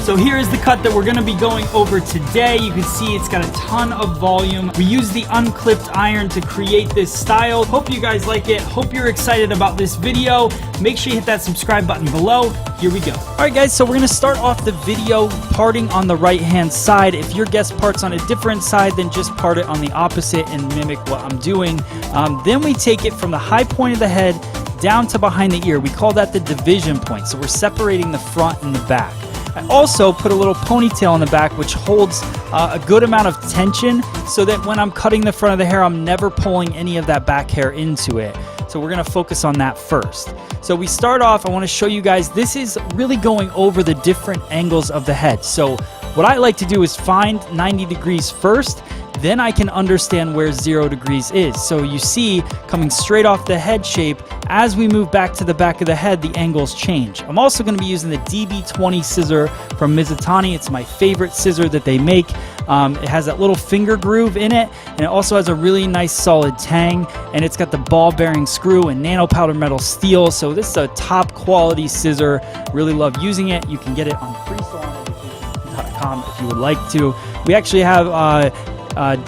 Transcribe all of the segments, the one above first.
So here is the cut that we're going to be going over today. You can see it's got a ton of volume. We use the unclipped iron to create this style. Hope you guys like it. Hope you're excited about this video. Make sure you hit that subscribe button below. Here we go. All right, guys, so we're going to start off the video parting on the right-hand side. If your guest parts on a different side, then just part it on the opposite and mimic what I'm doing. Then we take it from the high point of the head down to behind the ear. We call that the division point. So we're separating the front and the back. I also put a little ponytail in the back, which holds a good amount of tension so that when I'm cutting the front of the hair, I'm never pulling any of that back hair into it. So we're going to focus on that first. So we start off, I want to show you guys, this is really going over the different angles of the head. So what I like to do is find 90 degrees first, then I can understand where 0 degrees is. So you see, coming straight off the head shape, as we move back to the back of the head, the angles change. I'm also going to be using the DB20 scissor from Mizutani. It's my favorite scissor that they make. It has that little finger groove in it, and it also has a really nice solid tang, and it's got the ball bearing screw and nano powder metal steel. So this is a top quality scissor. Really love using it. You can get it on freesaloneducation.com if you would like to. We actually have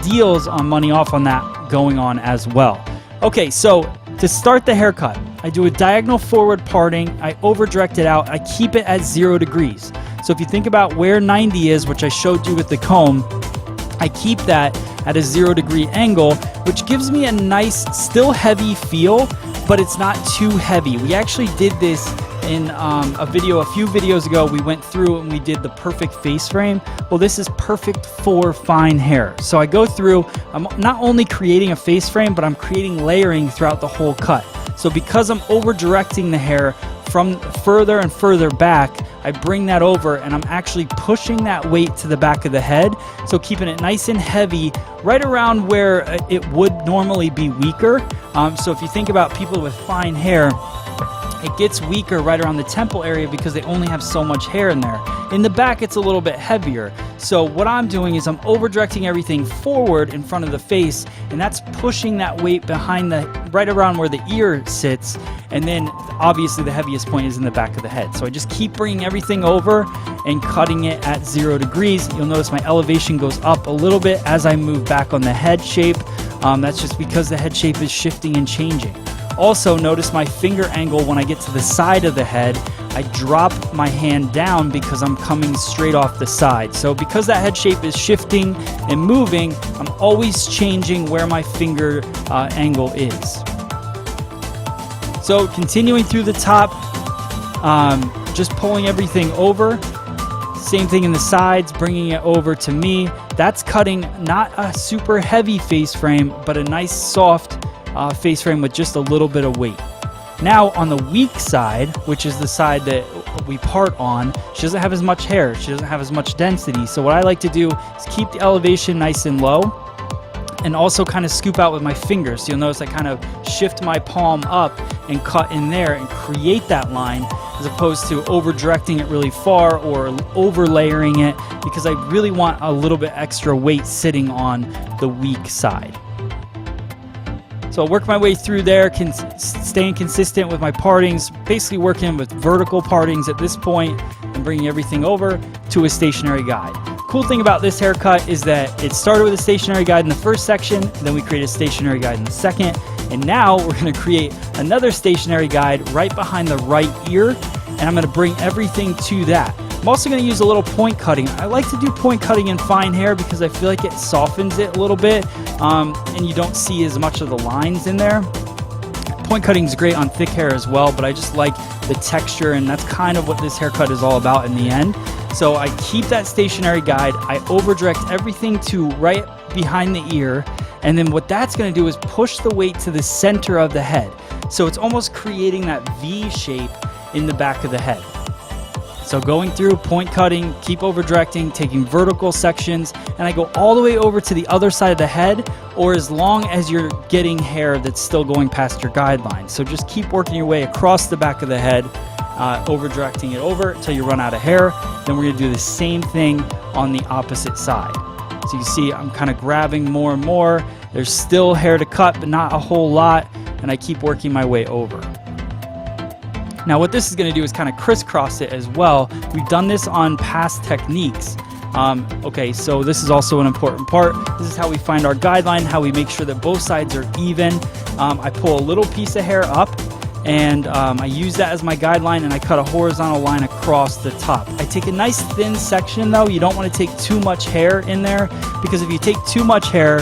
deals on money off on that going on as well. Okay, so to start the haircut, I do a diagonal forward parting. I over direct it out. I keep it at 0 degrees. So if you think about where 90 is, which I showed you with the comb, I keep that at a 0 degree angle, which gives me a nice, still heavy feel, but it's not too heavy. We actually did this in a few videos ago. We went through and we did the perfect face frame. Well, this is perfect for fine hair. So I go through, I'm not only creating a face frame, but I'm creating layering throughout the whole cut. So because I'm over directing the hair from further and further back, I bring that over and I'm actually pushing that weight to the back of the head. So keeping it nice and heavy right around where it would normally be weaker. So if you think about people with fine hair, it gets weaker right around the temple area because they only have so much hair in there. In the back, it's a little bit heavier. So what I'm doing is I'm over directing everything forward in front of the face, and that's pushing that weight behind right around where the ear sits. And then obviously the heaviest point is in the back of the head. So I just keep bringing everything over and cutting it at 0 degrees. You'll notice my elevation goes up a little bit as I move back on the head shape. That's just because the head shape is shifting and changing. Also, notice my finger angle when I get to the side of the head. I drop my hand down because I'm coming straight off the side. So because that head shape is shifting and moving, I'm always changing where my finger angle is. So continuing through the top, just pulling everything over. Same thing in the sides, bringing it over to me. That's cutting not a super heavy face frame, but a nice soft face frame with just a little bit of weight. Now on the weak side, which is the side that we part on, she doesn't have as much hair, she doesn't have as much density. So what I like to do is keep the elevation nice and low and also kind of scoop out with my fingers. So you'll notice I kind of shift my palm up and cut in there and create that line, as opposed to over directing it really far or over layering it, because I really want a little bit extra weight sitting on the weak side. So I'll work my way through there, staying consistent with my partings, basically working with vertical partings at this point and bringing everything over to a stationary guide. Cool thing about this haircut is that it started with a stationary guide in the first section, then we created a stationary guide in the second, and now we're going to create another stationary guide right behind the right ear, and I'm going to bring everything to that. I'm also going to use a little point cutting. I like to do point cutting in fine hair because I feel like it softens it a little bit, and you don't see as much of the lines in there. Point cutting is great on thick hair as well, but I just like the texture, and that's kind of what this haircut is all about in the end. So I keep that stationary guide, I over direct everything to right behind the ear, and then what that's going to do is push the weight to the center of the head. So it's almost creating that V shape in the back of the head. So going through, point cutting, keep over directing, taking vertical sections, and I go all the way over to the other side of the head, or as long as you're getting hair that's still going past your guideline. So just keep working your way across the back of the head, over directing it over until you run out of hair. Then we're going to do the same thing on the opposite side. So you see I'm kind of grabbing more and more. There's still hair to cut, but not a whole lot, and I keep working my way over. Now what this is going to do is kind of crisscross it as well. We've done this on past techniques. Okay, so this is also an important part. This is how we find our guideline, how we make sure that both sides are even. I pull a little piece of hair up, and I use that as my guideline, and I cut a horizontal line across the top. I take a nice thin section though. You don't want to take too much hair in there, because if you take too much hair,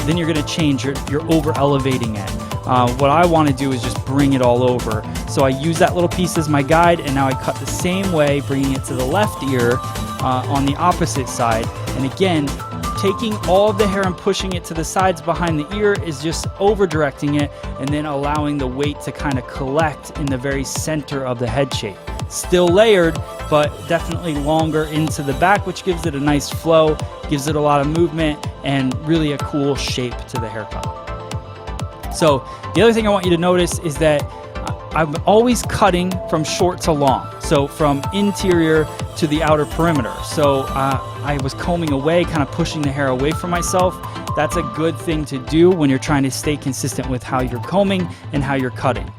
then you're going to change. You're over elevating it. What I want to do is just bring it all over. So I use that little piece as my guide, and now I cut the same way, bringing it to the left ear on the opposite side. And again, taking all of the hair and pushing it to the sides behind the ear is just over directing it, and then allowing the weight to kind of collect in the very center of the head shape. Still layered, but definitely longer into the back, which gives it a nice flow, gives it a lot of movement, and really a cool shape to the haircut. So the other thing I want you to notice is that I'm always cutting from short to long, so from interior to the outer perimeter. So I was combing away, kind of pushing the hair away from myself. That's a good thing to do when you're trying to stay consistent with how you're combing and how you're cutting.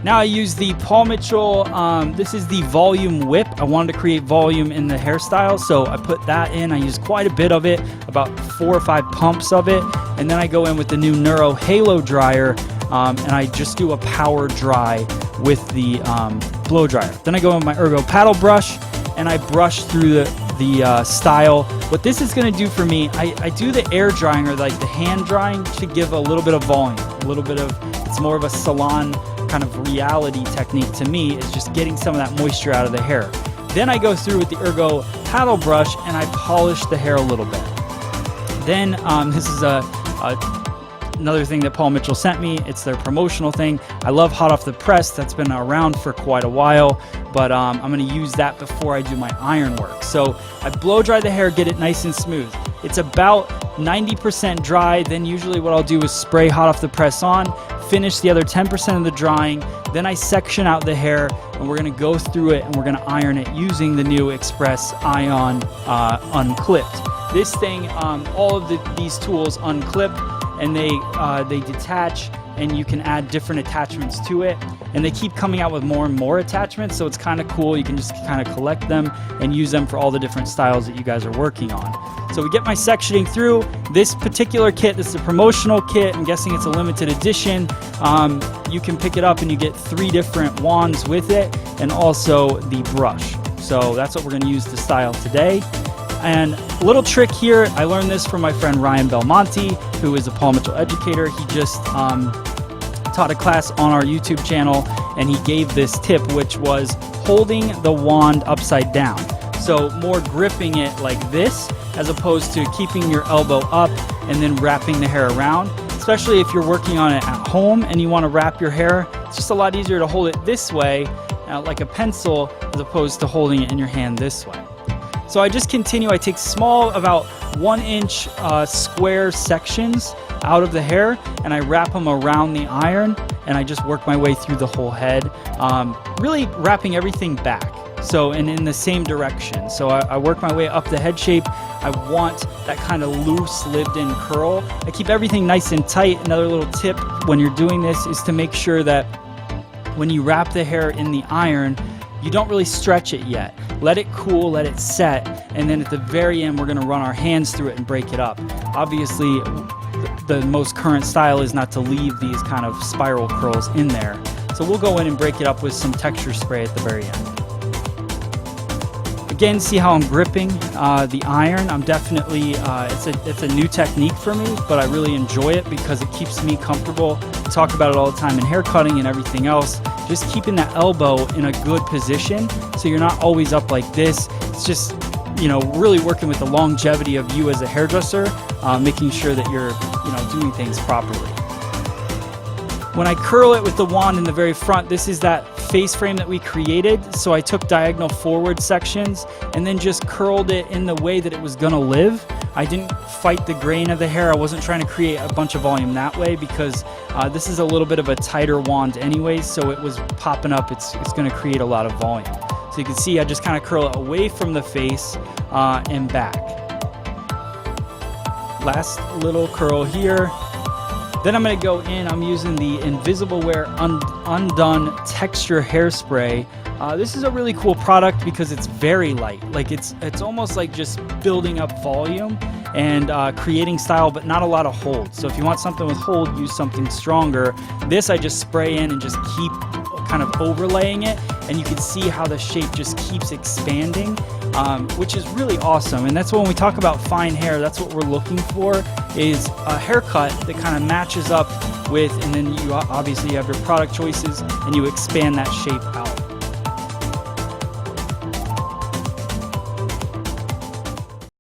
Now I use the Paul Mitchell, this is the volume whip. I wanted to create volume in the hairstyle, so I put that in. I use quite a bit of it, about 4 or 5 pumps of it. And then I go in with the new Neuro Halo dryer, and I just do a power dry with the blow dryer. Then I go in with my Ergo paddle brush, and I brush through the style. What this is going to do for me, I do the air drying, or like the hand drying, to give a little bit of volume, a little bit of, it's more of a salon kind of reality technique to me, is just getting some of that moisture out of the hair. Then I go through with the Ergo paddle brush, and I polish the hair a little bit. Then this is another thing that Paul Mitchell sent me. It's their promotional thing. I love hot off the press. That's been around for quite a while, but I'm going to use that before I do my iron work. So I blow dry the hair, get it nice and smooth. It's about 90% dry. Then usually what I'll do is spray hot off the press on, finish the other 10% of the drying. Then I section out the hair, and we're going to go through it, and we're going to iron it using the new Express Ion Unclipped. This thing, all of these tools unclip, and they detach, and you can add different attachments to it, and they keep coming out with more and more attachments, so it's kind of cool. You can just kind of collect them and use them for all the different styles that you guys are working on. So we get my sectioning through. This particular kit, this is a promotional kit. I'm guessing it's a limited edition. You can pick it up and you get 3 different wands with it, and also the brush. So that's what we're going to use to style today. And a little trick here, I learned this from my friend Ryan Belmonte, who is a Paul Mitchell educator. He just taught a class on our YouTube channel, and he gave this tip, which was holding the wand upside down. So more gripping it like this, as opposed to keeping your elbow up and then wrapping the hair around. Especially if you're working on it at home and you want to wrap your hair, it's just a lot easier to hold it this way, like a pencil, as opposed to holding it in your hand this way. So I just continue. I take small, about 1-inch square sections out of the hair, and I wrap them around the iron, and I just work my way through the whole head, really wrapping everything back. So, and in the same direction. So I work my way up the head shape. I want that kind of loose, lived-in curl. I keep everything nice and tight. Another little tip when you're doing this is to make sure that when you wrap the hair in the iron, you don't really stretch it yet. Let it cool, let it set, and then at the very end, we're gonna run our hands through it and break it up. Obviously, the most current style is not to leave these kind of spiral curls in there. So we'll go in and break it up with some texture spray at the very end. Again, see how I'm gripping the iron. I'm definitely, it's a new technique for me, but I really enjoy it because it keeps me comfortable. I talk about it all the time in hair cutting and everything else. Just keeping that elbow in a good position so you're not always up like this. It's just, you know, really working with the longevity of you as a hairdresser, making sure that you're, you know, doing things properly. When I curl it with the wand in the very front, this is that face frame that we created. So I took diagonal forward sections and then just curled it in the way that it was gonna live. I didn't fight the grain of the hair. I wasn't trying to create a bunch of volume that way because this is a little bit of a tighter wand anyway, so it was popping up. It's gonna create a lot of volume. So you can see I just kind of curl it away from the face and back. Last little curl here. Then I'm going to go in, I'm using the Invisible Wear Undone Texture Hairspray. This is a really cool product because it's very light. Like it's almost like just building up volume and creating style, but not a lot of hold. So if you want something with hold, use something stronger. This I just spray in and just keep kind of overlaying it, and you can see how the shape just keeps expanding, which is really awesome. And that's when we talk about fine hair, that's what we're looking for, is a haircut that kind of matches up with, and then you obviously have your product choices and you expand that shape out.